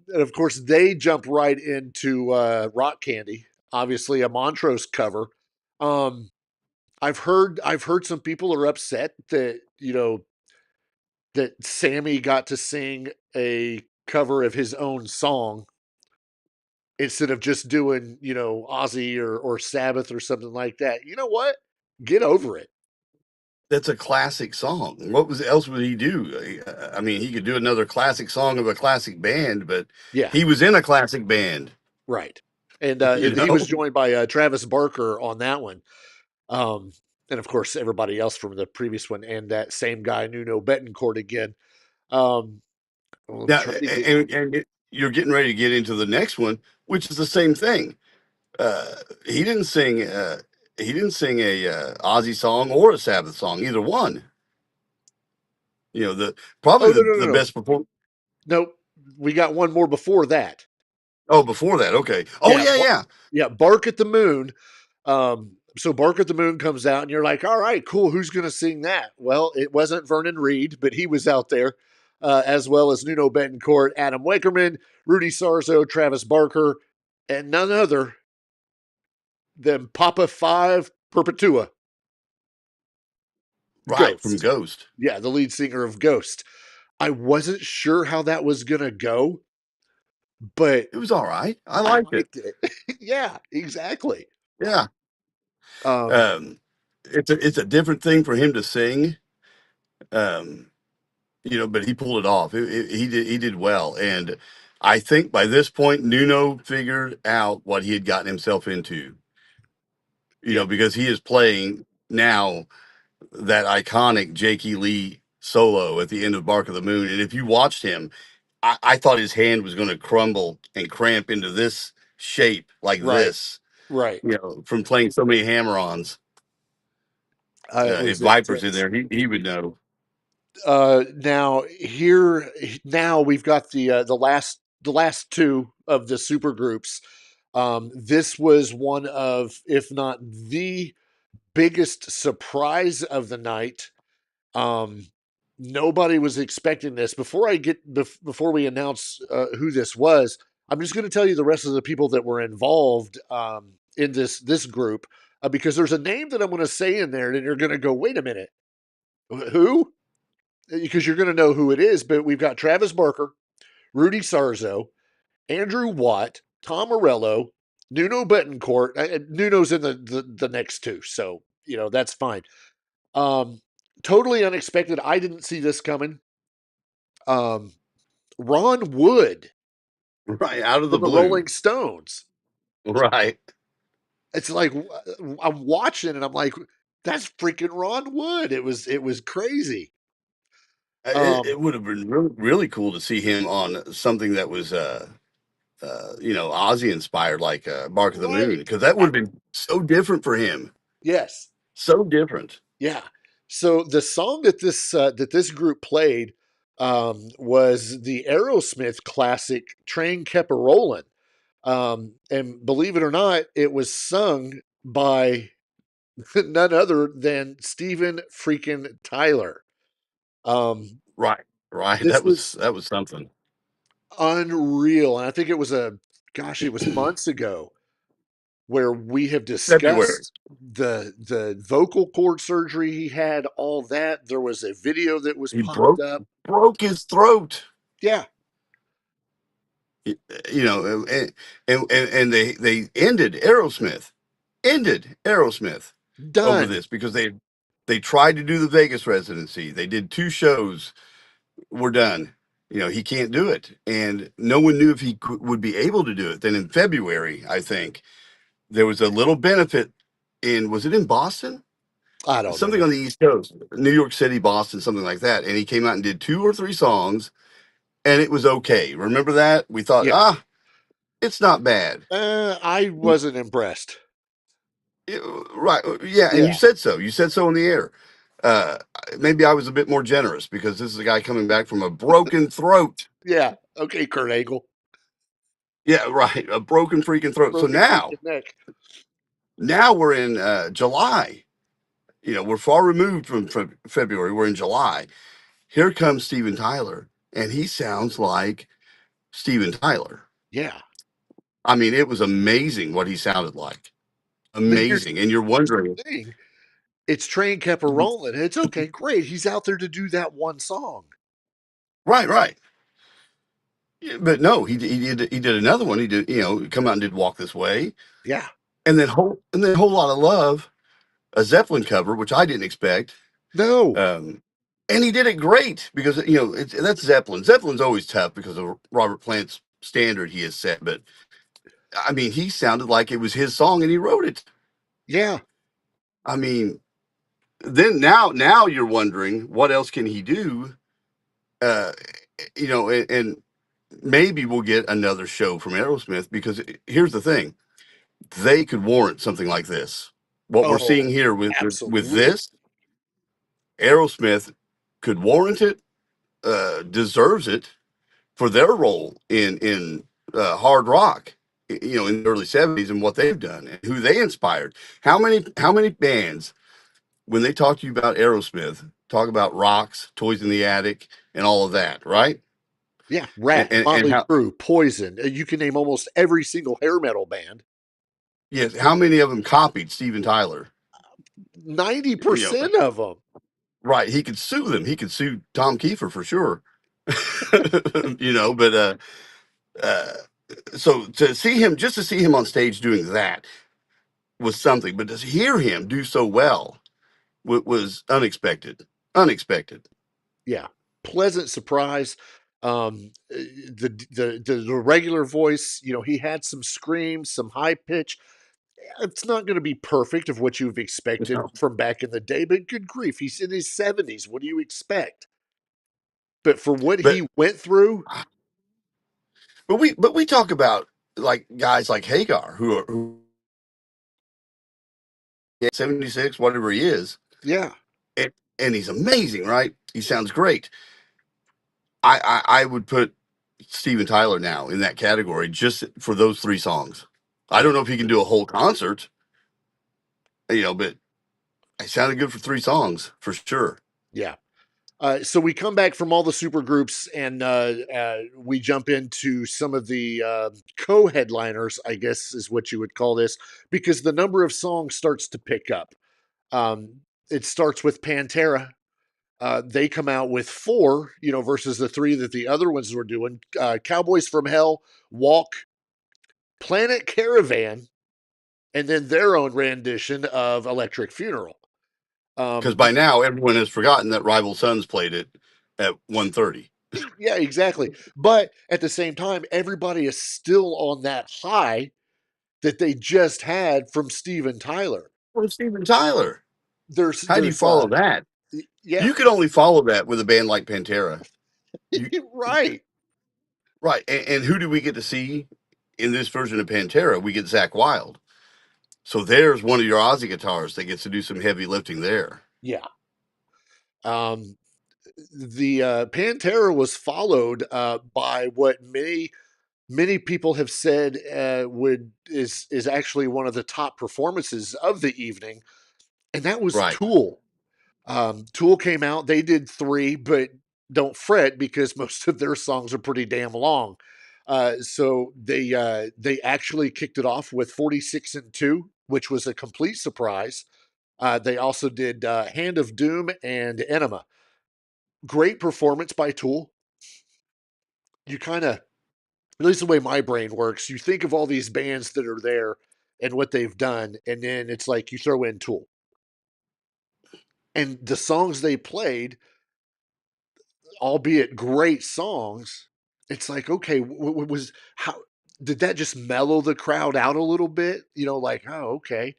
and of course they jump right into Rock Candy, obviously a Montrose cover. Um, I've heard some people are upset that that Sammy got to sing a cover of his own song instead of just doing Ozzy or Sabbath or something like that. You know what? Get over it. That's a classic song. What else would he do? I mean, he could do another classic song of a classic band, but Yeah, he was in a classic band, right. And you he know? was joined by Travis Barker on that one. Um, and of course, everybody else from the previous one, and that same guy, Nuno Betancourt, again. Um, I'm Now, trying to get. you're getting ready to get into the next one, which is the same thing. He didn't sing. He didn't sing a Ozzy song or a Sabbath song, either one. You know, Oh probably no, no, no, the no. best perform. Nope. We got one more before that. Oh, before that, okay. Oh Yeah, yeah, yeah. yeah. Bark at the Moon. So Bark at the Moon comes out, and you're like, all right, cool. Who's going to sing that? Well, it wasn't Vernon Reed, but he was out there, as well as Nuno Betancourt, Adam Wickerman, Rudy Sarzo, Travis Barker, and none other than Papa Five Perpetua, Right, from Ghost. Ghost. Yeah, the lead singer of Ghost. I wasn't sure how that was going to go, but It was all right. I I liked it. liked it. Yeah, exactly. Yeah. Um, Um, it's a different thing for him to sing. Um, you know, but he pulled it off. He did well, and I think by this point, Nuno figured out what he had gotten himself into. You yeah, know, because he is playing now that iconic Jakey Lee solo at the end of Bark of the Moon, and if you watched him, I thought his hand was going to crumble and cramp into this shape like right, this. right. You know, from playing so many hammer-ons. It If was Viper's in intense. there, he would know. Now we've got the last two of the super groups. This was one of, if not the biggest surprise of the night. Um, Nobody was expecting this. Before we announce who this was, I'm just going to tell you the rest of the people that were involved in this group, because there's a name that I'm going to say in there, and you're going to go, wait a minute, who? Because you're going to know who it is. But we've got Travis Barker, Rudy Sarzo, Andrew Watt, Tom Morello, Nuno Betancourt. Nuno's in the next two, so that's fine. Um, Totally unexpected. I didn't see this coming. Um, Ron Wood Right out of the from the blue. Rolling Stones. Right. It's like I'm watching and I'm like, that's freaking Ron Wood. It was crazy. It would have been really, really cool to see him on something that was, you know, Ozzy inspired, like Bark of the Moon, Right. because that would have been so different for him. Yes. So different. Yeah. So the song that this group played was the Aerosmith classic "Train Kept a Rollin'," and believe it or not, it was sung by none other than Steven freaking Tyler. Right. Right. This was That was something. unreal, and I think it was it was months ago where we have February. discussed the vocal cord surgery he had, all that. There was a video that was He popped up. broke his throat. Yeah, You know, and they ended Aerosmith over done. this because they tried to do the Vegas residency. They did 2 shows. We're done. You know, he can't do it, and no one knew if he would be able to do it. Then in February, I think there was a little benefit in, was it in Boston? I don't something know. on the East Coast, New York City, Boston, something like that. And he came out and did 2 or 3 songs, and it was okay. Remember that? We thought, Yeah. it's not bad. I wasn't impressed. Right. Yeah. And you Yeah. said so. You said so in the air. Uh, Maybe I was a bit more generous because this is a guy coming back from a broken throat. Yeah. Okay, Kurt Angle. Yeah. Right. A broken freaking throat. So Broken freaking neck. now we're in July. We're far removed from February. We're in July. Here comes Steven Tyler, and he sounds like Steven Tyler. Yeah. I mean, it was amazing what he sounded like. Then here's Amazing. And you're wondering. the thing. It's Train Kept a Rolling. It's okay, great. He's out there to do that one song. Right, right. Yeah, but no, he did another one. He did, come out and did Walk This Way. Yeah. And then Whole Lot of Love, a Zeppelin cover, which I didn't expect. No. And he did it great because that's Zeppelin. Zeppelin's always tough because of Robert Plant's standard he has set. But I mean, he sounded like it was his song and he wrote it. Yeah. I mean, then now you're wondering what else can he do? Uh, and maybe we'll get another show from Aerosmith because here's the thing: they could warrant something like this. What we're Oh, seeing here with absolutely. this, Aerosmith could warrant it, deserves it for their role in hard rock, in the early '70s and what they've done and who they inspired. How many bands, when they talk to you about Aerosmith, talk about Rocks, Toys in the Attic, and all of that, right? Yeah. And Rat, and Motley how Crue, Poison. You can name almost every single hair metal band. yes, how many of them copied Steven Tyler? 90% of them. Right. He could sue them. He could sue Tom Kiefer for sure. But uh, so just to see him on stage doing that was something. But to hear him do so well was unexpected. Unexpected. Yeah. Pleasant surprise. The regular voice, he had some screams, some high pitch. It's not going to be perfect of what you've expected No. from back in the day, but good grief, he's in his 70s. What do you expect? But for what But he went through, we talk about like guys like Hagar who 76, whatever he is, yeah, and he's amazing, right? He sounds great. I would put Steven Tyler now in that category just for those 3 songs. I yeah, don't know if he can do a whole concert, but it sounded good for 3 songs for sure. yeah. So we come back from all the super groups and we jump into some of the co-headliners, I guess is what you would call this, because the number of songs starts to pick up. It starts with Pantera. They come out with 4, versus the 3 that the other ones were doing. Cowboys from Hell, Walk, Planet Caravan, and then their own rendition of Electric Funeral. Because by now everyone has forgotten that Rival Sons played it at 1:30. Yeah, exactly. But at the same time, everybody is still on that high that they just had from Steven Tyler. Well, Steven Tyler. There's How do you there's follow that? yeah, You could only follow that with a band like Pantera. You, right. right. And who do we get to see in this version of Pantera? We get Zach Wilde. So there's one of your Ozzy guitars that gets to do some heavy lifting there. Yeah. Um the Pantera was followed by what many people have said would is actually one of the top performances of the evening, and that was Right. Tool. Tool came out, they did 3, but don't fret because most of their songs are pretty damn long. So they actually kicked it off with 46 and 2, which was a complete surprise. They also did Hand of Doom and Enema. Great performance by Tool. You kind of, at least the way my brain works, you think of all these bands that are there and what they've done, and then it's like you throw in Tool. And the songs they played, albeit great songs, it's like, okay, what was how did that just mellow the crowd out a little bit? Like, oh, okay,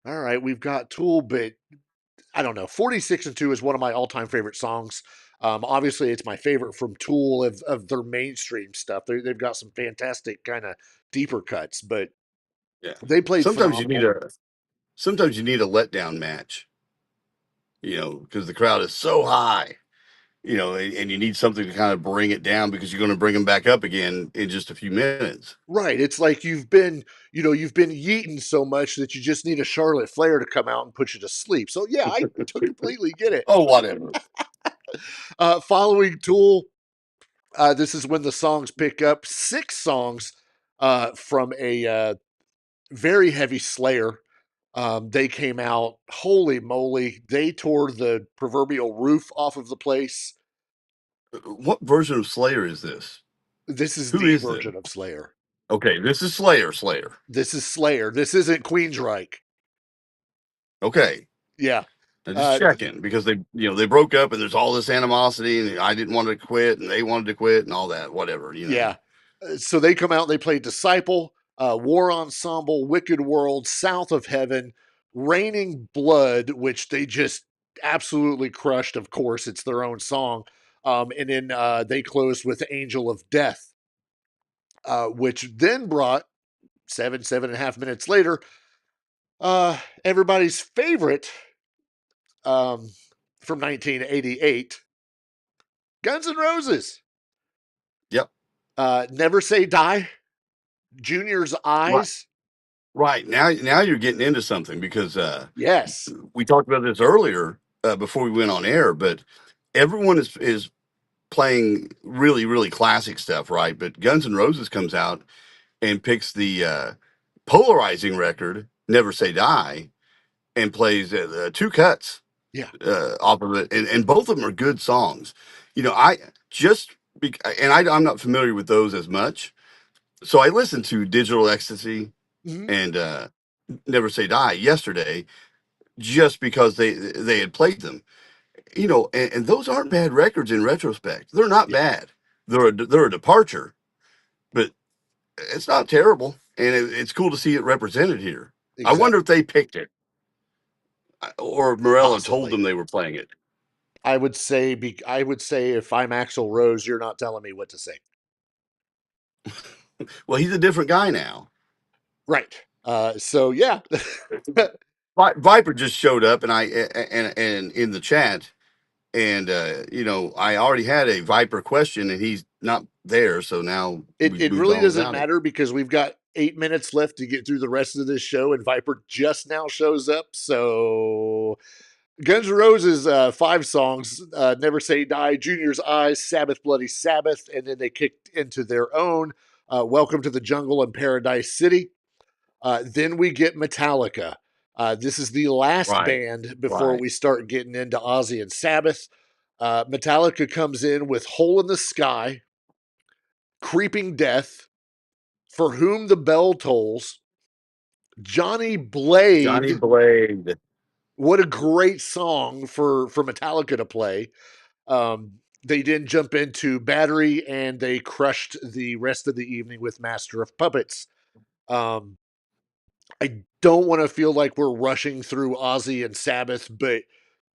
all right, we've got Tool, but I don't know. 46 and 2 is one of my all-time favorite songs. Obviously, it's my favorite from Tool of their mainstream stuff. They've got some fantastic kind of deeper cuts, but Yeah. they played Sometimes phenomenal. you need a letdown match, because the crowd is so high, and you need something to kind of bring it down because you're going to bring them back up again in just a few minutes. Right. It's like you've been yeeting so much that you just need a Charlotte Flair to come out and put you to sleep. So yeah, I completely get it. Oh, whatever. Following Tool, this is when the songs pick up. 6 songs from a very heavy Slayer. They came out, holy moly, they tore the proverbial roof off of the place. What version of Slayer is this? This is Who the is this? version of Slayer. Okay, this is Slayer. This is Slayer. This isn't Queensryche. Okay. Yeah. Now just checking because they broke up and there's all this animosity and I didn't want to quit and they wanted to quit and all that, whatever, Yeah. So they come out and they play Disciple, War Ensemble, Wicked World, South of Heaven, Raining Blood, which they just absolutely crushed. Of course, it's their own song. And then they closed with Angel of Death, which then brought 7.5 minutes later, everybody's favorite from 1988, Guns N' Roses. Yep. Never Say Die, Junior's Eyes. Right. Now you're getting into something because Yes, we talked about this earlier before we went on air, but everyone is playing really, really classic stuff, right? But Guns N' Roses comes out and picks the polarizing record, Never Say Die, and plays 2 cuts yeah, off of it. And both of them are good songs. I just, I'm not familiar with those as much. So I listened to Digital Ecstasy mm-hmm. and Never Say Die yesterday just because they had played them. And those aren't bad records in retrospect. They're not Yeah, bad. They're a departure, but it's not terrible, and it's cool to see it represented here. I wonder exactly. if they picked it, or if Morello told them Possibly. they were playing it. I would say if I'm Axl Rose, you're not telling me what to say. Well, he's a different guy now. Right. So yeah. Viper just showed up, and and in the chat, and I already had a Viper question, and he's not there, so now we've It moved really on doesn't without him. matter because we've got 8 minutes left to get through the rest of this show, and Viper just now shows up. So Guns N' Roses, 5 songs, Never Say Die, Junior's Eyes, Sabbath, Bloody Sabbath, and then they kicked into their own, Welcome to the Jungle and Paradise City. Then we get Metallica. This is the last Right, band before right. we start getting into Ozzy and Sabbath. Metallica comes in with Hole in the Sky, Creeping Death, For Whom the Bell Tolls, Johnny Johnny Blade. Blade. What a great song for Metallica to play. They didn't jump into Battery, and they crushed the rest of the evening with Master of Puppets. I don't want to feel like we're rushing through Ozzy and Sabbath, but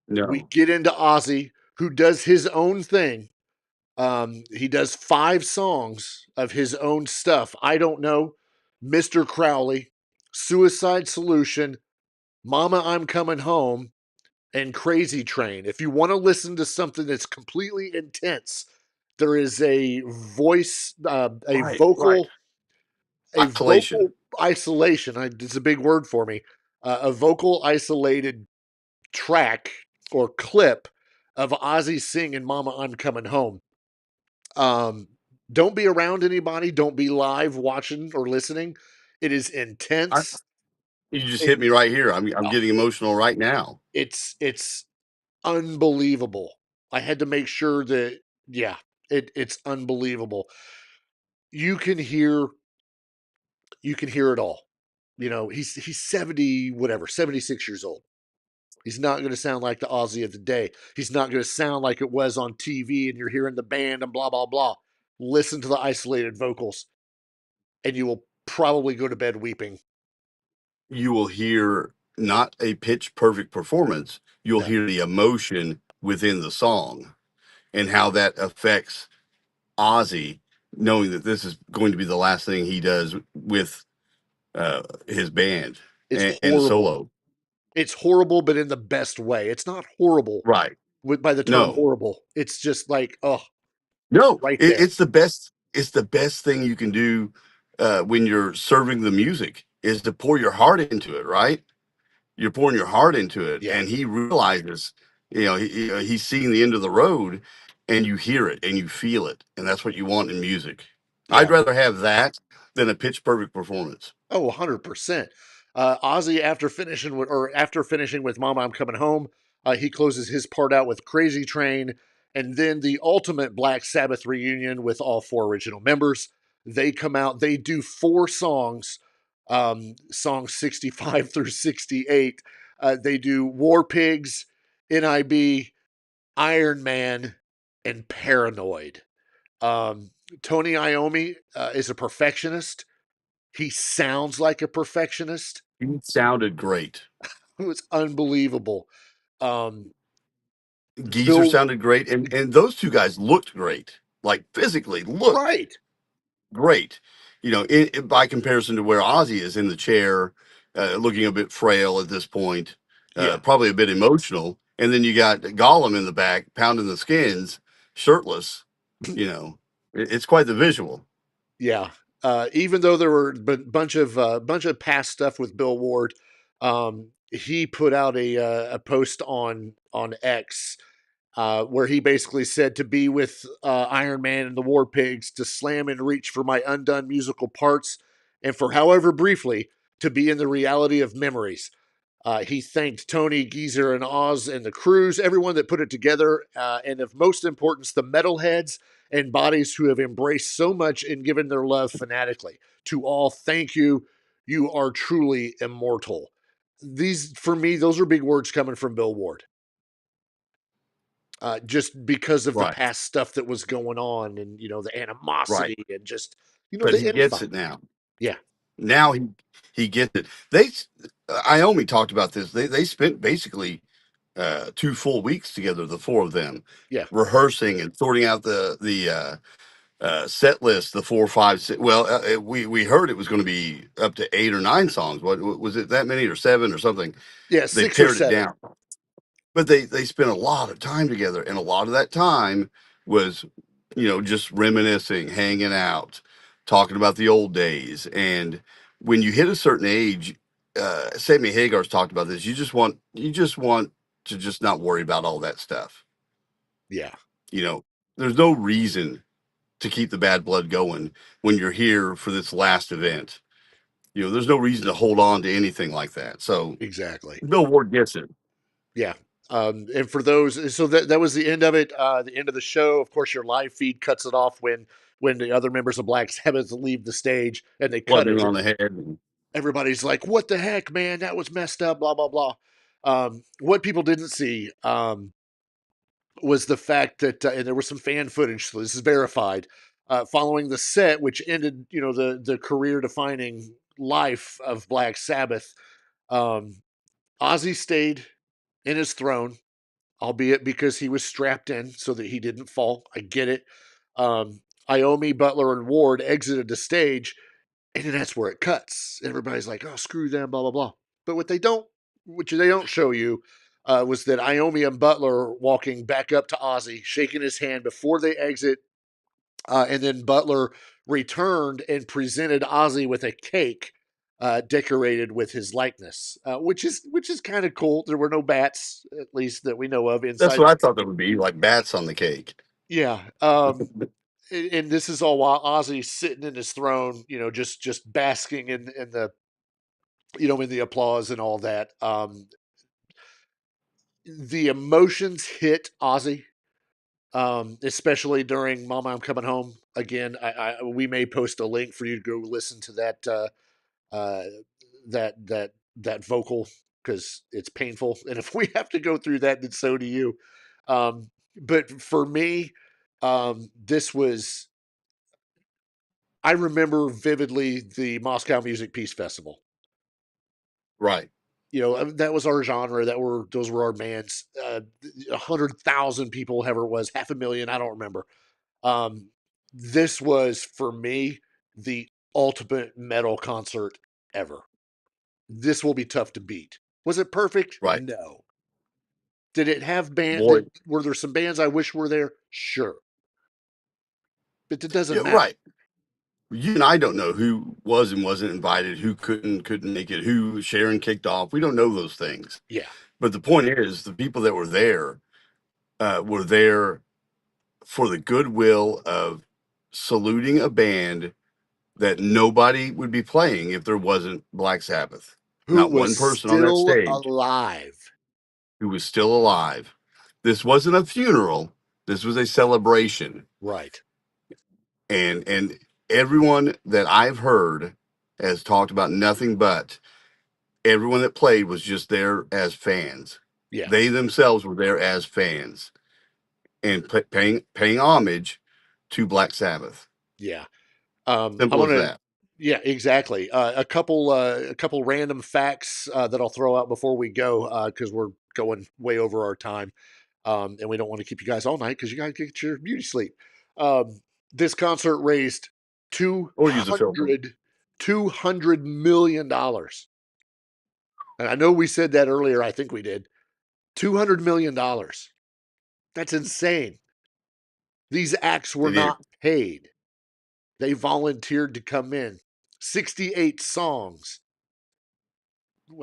we No, get into Ozzy, who does his own thing. He does 5 songs of his own stuff. I don't know. Mr. Crowley, Suicide Solution, Mama, I'm Coming Home, and Crazy Train. If you want to listen to something that's completely intense, there is a voice, right. a Isolation. vocal isolation. It's a big word for me. A vocal isolated track or clip of Ozzy singing "Mama, I'm Coming Home." Um, don't be around anybody. Don't be live watching or listening. It is I, intense. you just It, hit me right here. I'm oh, getting emotional right now. it's unbelievable. I had to make sure that yeah, it's unbelievable. You can hear it all. He's 70 whatever, 76 years old. He's not going to sound like the Aussie of the day. He's not going to sound like it was on TV and you're hearing the band and blah blah blah. Listen to the isolated vocals and you will probably go to bed weeping. You will hear not a pitch perfect performance, you'll No. hear the emotion within the song and how that affects Ozzy, knowing that this is going to be the last thing he does with his band It's and horrible. solo. It's horrible, but in the best way. It's not horrible Right. by the term No. horrible. It's just like, oh, No. right there. It's the best. It's the best thing you can do when you're serving the music is to pour your heart into it. Right. You're pouring your heart into it, Yeah. and he realizes, he's seeing the end of the road, and you hear it and you feel it, and that's what you want in music. I'd Yeah. rather have that than a pitch perfect performance. Oh, 100%. Ozzy, after finishing with Mama, I'm Coming Home, he closes his part out with Crazy Train, and then the ultimate Black Sabbath reunion with all 4 original members. They come out, they do 4 songs, songs 65 through 68. They do War Pigs, NIB, Iron Man, and Paranoid. Tony Iommi is a perfectionist. He sounds like a perfectionist. He sounded great. It was unbelievable. Um, Geezer Bill, sounded great, and those two guys looked great, like physically looked right? great. By comparison to where Ozzy is in the chair, looking a bit frail at this point, Yeah, probably a bit emotional. And then you got Gollum in the back pounding the skins, shirtless. It's quite the visual. yeah. Even though there were a bunch of past stuff with Bill Ward, he put out a post on X where he basically said to be with Iron Man and the War Pigs, to slam and reach for my undone musical parts, and for however briefly to be in the reality of memories. He thanked Tony, Geezer, and Oz and the crews, everyone that put it together, and of most importance, the metalheads and bodies who have embraced so much and given their love fanatically. To all, thank you. You are truly immortal. These, for me, those are big words coming from Bill Ward. Just because of the Right, past stuff that was going on, and the right. animosity, and just But he the gets infight. it now. Yeah, Now he gets it. Iommi talked about this. They spent basically 2 full weeks together, the 4 of them, yeah, rehearsing and sorting out the set list, the 4, 5, 6. Well, we heard it was going to be up to 8 or 9 songs. What was it? That many or 7 or something? yeah. They 6 or pared it 7. down, but they spent a lot of time together, and a lot of that time was, just reminiscing, hanging out, talking about the old days. And when you hit a certain age, Sammy Hagar's talked about this. You just want to just not worry about all that stuff. Yeah, You know, there's no reason to keep the bad blood going when you're here for this last event. There's no reason to hold on to anything like that. So exactly. Bill Ward gets it. Yeah. And for those, so that was the end of it. The end of the show. Of course, your live feed cuts it off when the other members of Black Sabbath leave the stage, and they cut Flooding it. on the head. And Everybody's like, "What the heck, man? That was messed up." Blah blah blah. What people didn't see was the fact that, and there was some fan footage, so this is verified. Following the set, which ended, the career defining life of Black Sabbath, um, Ozzy stayed in his throne, albeit because he was strapped in so that he didn't fall. I get it. Iommi, Butler, and Ward exited the stage, and then that's where it cuts. Everybody's like, "Oh, screw them," blah blah blah. But which they don't show you, was that Iommi and Butler are walking back up to Ozzy, shaking his hand before they exit, and then Butler returned and presented Ozzy with a cake decorated with his likeness, which is kind of cool. There were no bats, at least that we know of, that's inside. what I thought there would be, like bats on the cake. Yeah, and this is all while Ozzy's sitting in his throne, just basking in the in the applause and all that. The emotions hit Ozzy, especially during "Mama, I'm Coming Home." Again, we may post a link for you to go listen to that. Uh, that vocal, because it's painful, and if we have to go through that, then so do you. But for me, this was, I remember vividly the Moscow Music Peace Festival. Right. that was our genre. Those were our bands. 100,000 people, however it was, 500,000. I don't remember. This was for me the ultimate metal concert ever. This will be tough to beat. Was it perfect? Right. No. Did it have Boy. were there some bands I wish were there? Sure. But it doesn't matter. Right. You and I don't know who was and wasn't invited, who couldn't make it, who Sharon kicked off. We don't know those things. Yeah. But the point is, the people that were there for the goodwill of saluting a band that nobody would be playing if there wasn't Black Sabbath. Who Not was one person on that still stage alive. who was still alive. This wasn't a funeral. This was a celebration. Right. And everyone that I've heard has talked about nothing but everyone that played was just there as fans. Yeah. They themselves were there as fans and paying homage to Black Sabbath. Yeah. Simple as that. Yeah, exactly. A couple random facts that I'll throw out before we go because we're going way over our time, and we don't want to keep you guys all night because you got to get your beauty sleep. This concert raised Or use a filter. $200 million. And I know we said that earlier. I think we did. $200 million. That's insane. These acts were not paid. They volunteered to come in. 68 songs.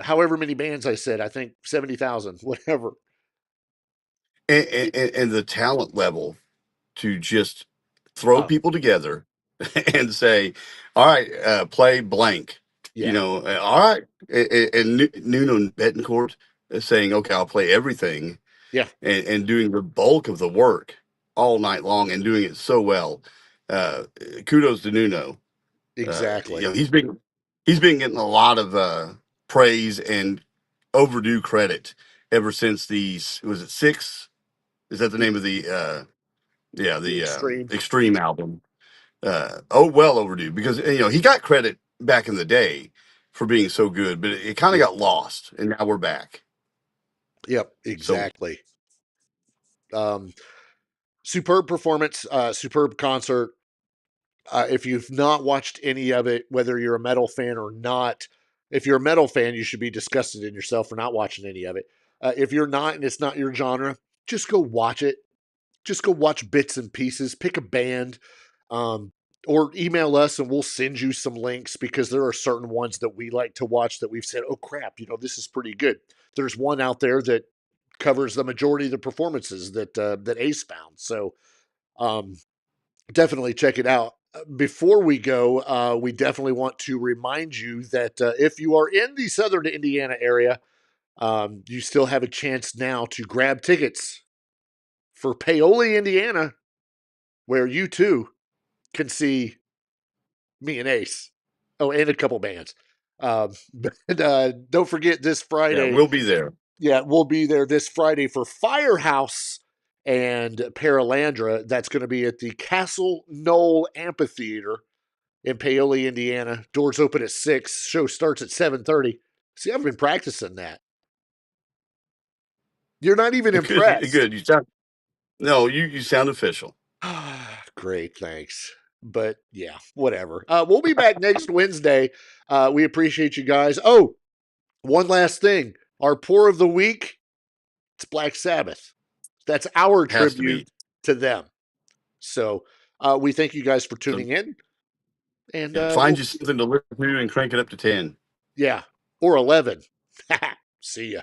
However many bands I said, I think 70,000, whatever. And the talent level to just throw people together and say, all right, play blank. Yeah. All right. And Nuno Betancourt is saying, okay, I'll play everything. Yeah. And doing the bulk of the work all night long and doing it so well. Kudos to Nuno. Exactly. He's been getting a lot of praise and overdue credit ever since was it Six? Is that the name of the Extreme album? Well overdue because he got credit back in the day for being so good, but it kind of got lost, and now we're back. Yep, exactly. Superb performance, superb concert. If you've not watched any of it, whether you're a metal fan or not, if you're a metal fan, you should be disgusted in yourself for not watching any of it. If you're not and it's not your genre, just go watch it. Just go watch bits and pieces. Pick a band, or email us and we'll send you some links because there are certain ones that we like to watch that we've said, oh crap, this is pretty good. There's one out there that covers the majority of the performances that Ace found. So definitely check it out. Before we go, we definitely want to remind you that if you are in the Southern Indiana area, you still have a chance now to grab tickets for Paoli, Indiana, where you too can see me and Ace. Oh, and a couple bands. But don't forget this Friday. Yeah, we'll be there. Yeah, we'll be there this Friday for Firehouse and Paralandra. That's going to be at the Castle Knoll Amphitheater in Paoli, Indiana. Doors open at 6. Show starts at 7:30. See, I've been practicing that. You're not even impressed. Good. You sound official. Great, thanks. But yeah, whatever. We'll be back next Wednesday. We appreciate you guys. Oh, one last thing. Our pour of the week, it's Black Sabbath. That's our tribute to them. So we thank you guys for tuning in. And find you something to listen to and crank it up to 10. Yeah, or 11. See ya.